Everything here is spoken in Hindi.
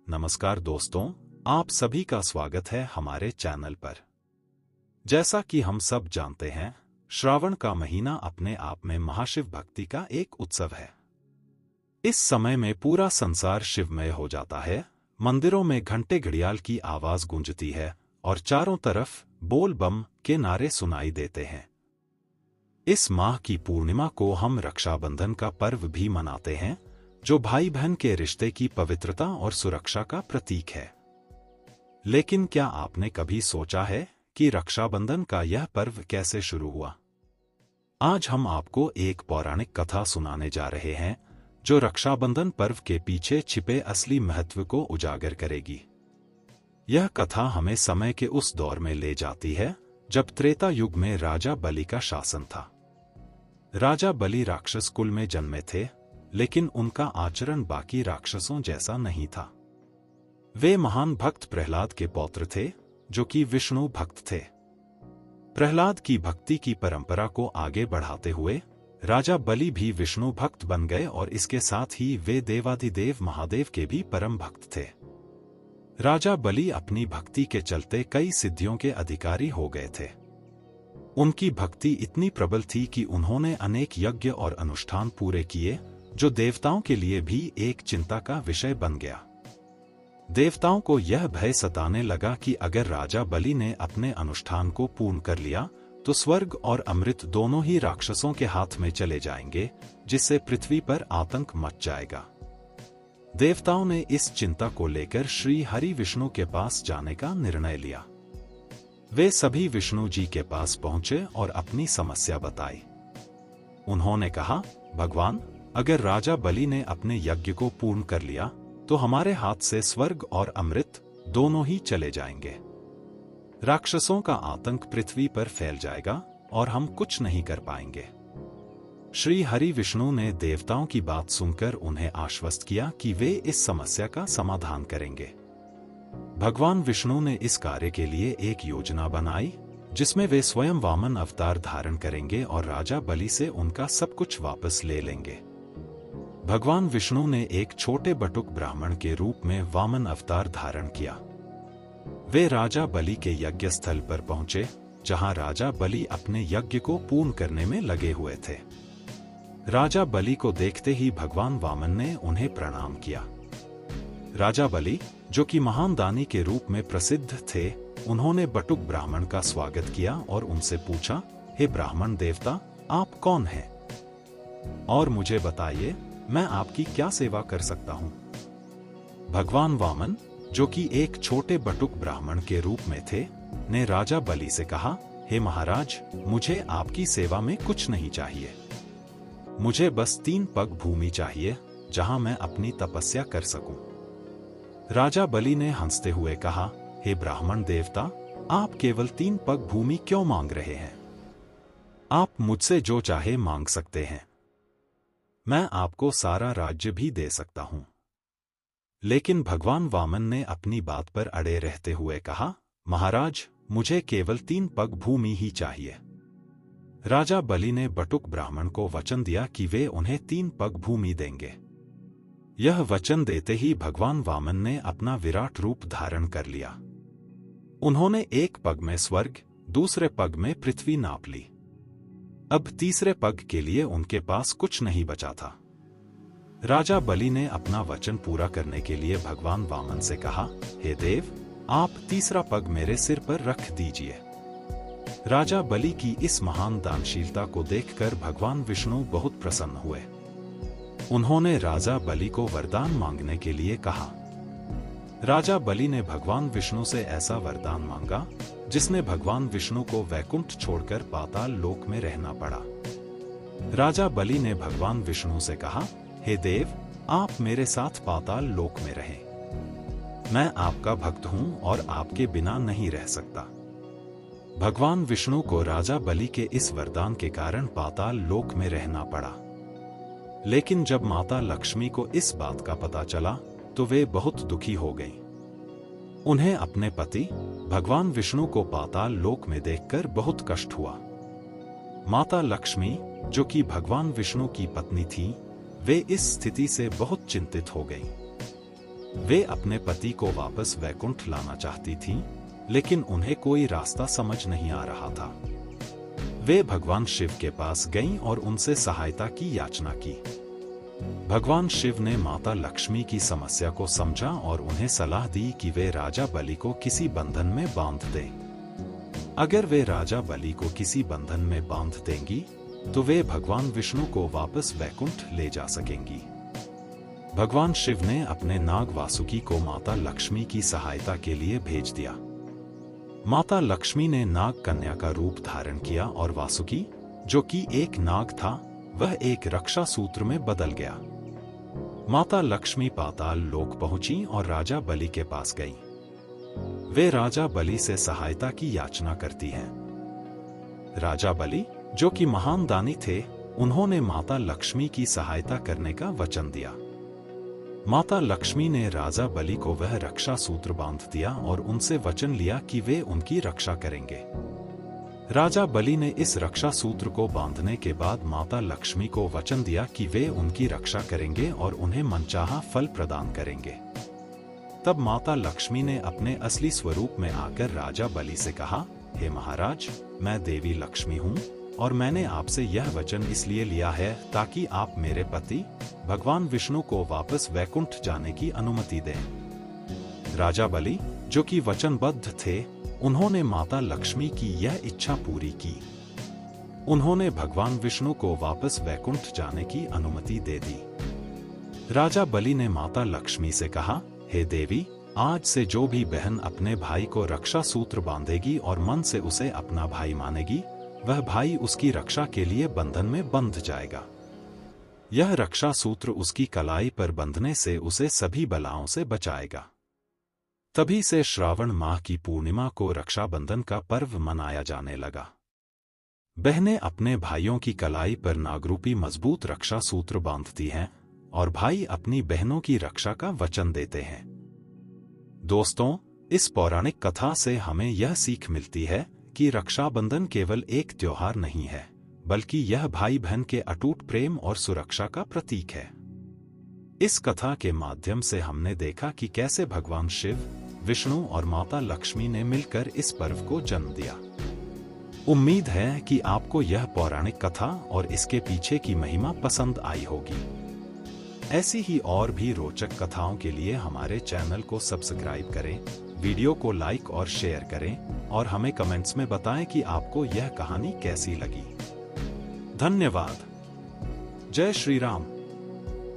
नमस्कार दोस्तों, आप सभी का स्वागत है हमारे चैनल पर। जैसा कि हम सब जानते हैं, श्रावण का महीना अपने आप में महाशिव भक्ति का एक उत्सव है। इस समय में पूरा संसार शिवमय हो जाता है, मंदिरों में घंटे घड़ियाल की आवाज गूंजती है और चारों तरफ बोल बम के नारे सुनाई देते हैं। इस माह की पूर्णिमा को हम रक्षाबंधन का पर्व भी मनाते हैं, जो भाई बहन के रिश्ते की पवित्रता और सुरक्षा का प्रतीक है। लेकिन क्या आपने कभी सोचा है कि रक्षाबंधन का यह पर्व कैसे शुरू हुआ? आज हम आपको एक पौराणिक कथा सुनाने जा रहे हैं, जो रक्षाबंधन पर्व के पीछे छिपे असली महत्व को उजागर करेगी। यह कथा हमें समय के उस दौर में ले जाती है जब त्रेता युग में राजा बलि का शासन था। राजा बलि राक्षस कुल में जन्मे थे, लेकिन उनका आचरण बाकी राक्षसों जैसा नहीं था। वे महान भक्त प्रहलाद के पौत्र थे, जो कि विष्णु भक्त थे। प्रहलाद की भक्ति की परंपरा को आगे बढ़ाते हुए राजा बलि भी विष्णु भक्त बन गए और इसके साथ ही वे देवाधिदेव महादेव के भी परम भक्त थे। राजा बलि अपनी भक्ति के चलते कई सिद्धियों के अधिकारी हो गए थे। उनकी भक्ति इतनी प्रबल थी कि उन्होंने अनेक यज्ञ और अनुष्ठान पूरे किए, जो देवताओं के लिए भी एक चिंता का विषय बन गया। देवताओं को यह भय सताने लगा कि अगर राजा बलि ने अपने अनुष्ठान को पूर्ण कर लिया तो स्वर्ग और अमृत दोनों ही राक्षसों के हाथ में चले जाएंगे, जिससे पृथ्वी पर आतंक मच जाएगा। देवताओं ने इस चिंता को लेकर श्री हरि विष्णु के पास जाने का निर्णय लिया। वे सभी विष्णु जी के पास पहुंचे और अपनी समस्या बताई। उन्होंने कहा, भगवान, अगर राजा बलि ने अपने यज्ञ को पूर्ण कर लिया तो हमारे हाथ से स्वर्ग और अमृत दोनों ही चले जाएंगे। राक्षसों का आतंक पृथ्वी पर फैल जाएगा और हम कुछ नहीं कर पाएंगे। श्री हरि विष्णु ने देवताओं की बात सुनकर उन्हें आश्वस्त किया कि वे इस समस्या का समाधान करेंगे। भगवान विष्णु ने इस कार्य के लिए एक योजना बनाई, जिसमें वे स्वयं वामन अवतार धारण करेंगे और राजा बलि से उनका सब कुछ वापस ले लेंगे। भगवान विष्णु ने एक छोटे बटुक ब्राह्मण के रूप में वामन अवतार धारण किया। वे राजा बलि के यज्ञ स्थल पर पहुंचे, जहां राजा बलि अपने यज्ञ को पूर्ण करने में लगे हुए थे। राजा बलि को देखते ही भगवान वामन ने उन्हें प्रणाम किया। राजा बलि, जो कि महान दानी के रूप में प्रसिद्ध थे, उन्होंने बटुक ब्राह्मण का स्वागत किया और उनसे पूछा, हे ब्राह्मण देवता, आप कौन हैं? और मुझे बताइए, मैं आपकी क्या सेवा कर सकता हूं? भगवान वामन, जो कि एक छोटे बटुक ब्राह्मण के रूप में थे, ने राजा बलि से कहा, हे महाराज, मुझे आपकी सेवा में कुछ नहीं चाहिए। मुझे बस 3 पग भूमि चाहिए, जहां मैं अपनी तपस्या कर सकूं। राजा बलि ने हंसते हुए कहा, हे ब्राह्मण देवता, आप केवल 3 पग भूमि क्यों मांग रहे हैं? आप मुझसे जो चाहे मांग सकते हैं। मैं आपको सारा राज्य भी दे सकता हूं। लेकिन भगवान वामन ने अपनी बात पर अड़े रहते हुए कहा, महाराज, मुझे केवल 3 पग भूमि ही चाहिए। राजा बलि ने बटुक ब्राह्मण को वचन दिया कि वे उन्हें 3 पग भूमि देंगे। यह वचन देते ही भगवान वामन ने अपना विराट रूप धारण कर लिया। उन्होंने एक पग में स्वर्ग, दूसरे पग में पृथ्वी नाप ली। अब तीसरे पग के लिए उनके पास कुछ नहीं बचा था। राजा बलि ने अपना वचन पूरा करने के लिए भगवान वामन से कहा, हे देव, आप तीसरा पग मेरे सिर पर रख दीजिए। राजा बलि की इस महान दानशीलता को देखकर भगवान विष्णु बहुत प्रसन्न हुए। उन्होंने राजा बलि को वरदान मांगने के लिए कहा। राजा बलि ने भगवान विष्णु से ऐसा वरदान मांगा, जिसने भगवान विष्णु को वैकुंठ छोड़कर पाताल लोक में रहना पड़ा। राजा बलि ने भगवान विष्णु से कहा, हे देव, आप मेरे साथ पाताल लोक में रहें। मैं आपका भक्त हूं और आपके बिना नहीं रह सकता। भगवान विष्णु को राजा बलि के इस वरदान के कारण पाताल लोक में रहना पड़ा। लेकिन जब माता लक्ष्मी को इस बात का पता चला तो वे बहुत दुखी हो गईं। उन्हें अपने पति भगवान विष्णु को पाताल लोक में देखकर बहुत कष्ट हुआ। माता लक्ष्मी, जो कि भगवान विष्णु की पत्नी थी, वे इस स्थिति से बहुत चिंतित हो गईं। वे अपने पति को वापस वैकुंठ लाना चाहती थीं, लेकिन उन्हें कोई रास्ता समझ नहीं आ रहा था। वे भगवान शिव के पास गईं और उनसे सहायता की याचना की। भगवान शिव ने माता लक्ष्मी की समस्या को समझा और उन्हें सलाह दी कि वे राजा बलि को किसी बंधन में बांध दें। अगर वे राजा बलि को किसी बंधन में बांध देंगी तो वे भगवान विष्णु को वापस वैकुंठ ले जा सकेंगी। भगवान शिव ने अपने नाग वासुकी को माता लक्ष्मी की सहायता के लिए भेज दिया। माता लक्ष्मी ने नाग कन्या का रूप धारण किया और वासुकी, जो कि एक नाग था, वह एक रक्षा सूत्र में बदल गया। माता लक्ष्मी पाताल लोक पहुंची और राजा बलि के पास गई। वे राजा बलि से सहायता की याचना करती हैं। राजा बलि, जो कि महान दानी थे, उन्होंने माता लक्ष्मी की सहायता करने का वचन दिया। माता लक्ष्मी ने राजा बलि को वह रक्षा सूत्र बांध दिया और उनसे वचन लिया कि वे उनकी रक्षा करेंगे। राजा बलि ने इस रक्षा सूत्र को बांधने के बाद माता लक्ष्मी को वचन दिया कि वे उनकी रक्षा करेंगे और उन्हें मनचाहा फल प्रदान करेंगे। तब माता लक्ष्मी ने अपने असली स्वरूप में आकर राजा बलि से कहा, हे महाराज, मैं देवी लक्ष्मी हूँ और मैंने आपसे यह वचन इसलिए लिया है ताकि आप मेरे पति भगवान विष्णु को वापस वैकुंठ जाने की अनुमति दें। राजा बलि, जो कि वचनबद्ध थे, उन्होंने माता लक्ष्मी की यह इच्छा पूरी की। उन्होंने भगवान विष्णु को वापस वैकुंठ जाने की अनुमति दे दी। राजा बलि ने माता लक्ष्मी से कहा, हे देवी, आज से जो भी बहन अपने भाई को रक्षा सूत्र बांधेगी और मन से उसे अपना भाई मानेगी, वह भाई उसकी रक्षा के लिए बंधन में बंध जाएगा। यह रक्षा सूत्र उसकी कलाई पर बंधने से उसे सभी बलाओं से बचाएगा। तभी से श्रावण माह की पूर्णिमा को रक्षाबंधन का पर्व मनाया जाने लगा। बहनें अपने भाइयों की कलाई पर नागरूपी मजबूत रक्षा सूत्र बांधती हैं और भाई अपनी बहनों की रक्षा का वचन देते हैं। दोस्तों, इस पौराणिक कथा से हमें यह सीख मिलती है कि रक्षाबंधन केवल एक त्योहार नहीं है, बल्कि यह भाई बहन के अटूट प्रेम और सुरक्षा का प्रतीक है। इस कथा के माध्यम से हमने देखा कि कैसे भगवान शिव, विष्णु और माता लक्ष्मी ने मिलकर इस पर्व को जन्म दिया। उम्मीद है कि आपको यह पौराणिक कथा और इसके पीछे की महिमा पसंद आई होगी। ऐसी ही और भी रोचक कथाओं के लिए हमारे चैनल को सब्सक्राइब करें, वीडियो को लाइक और शेयर करें और हमें कमेंट्स में बताएं कि आपको यह कहानी कैसी लगी। धन्यवाद। जय श्री राम।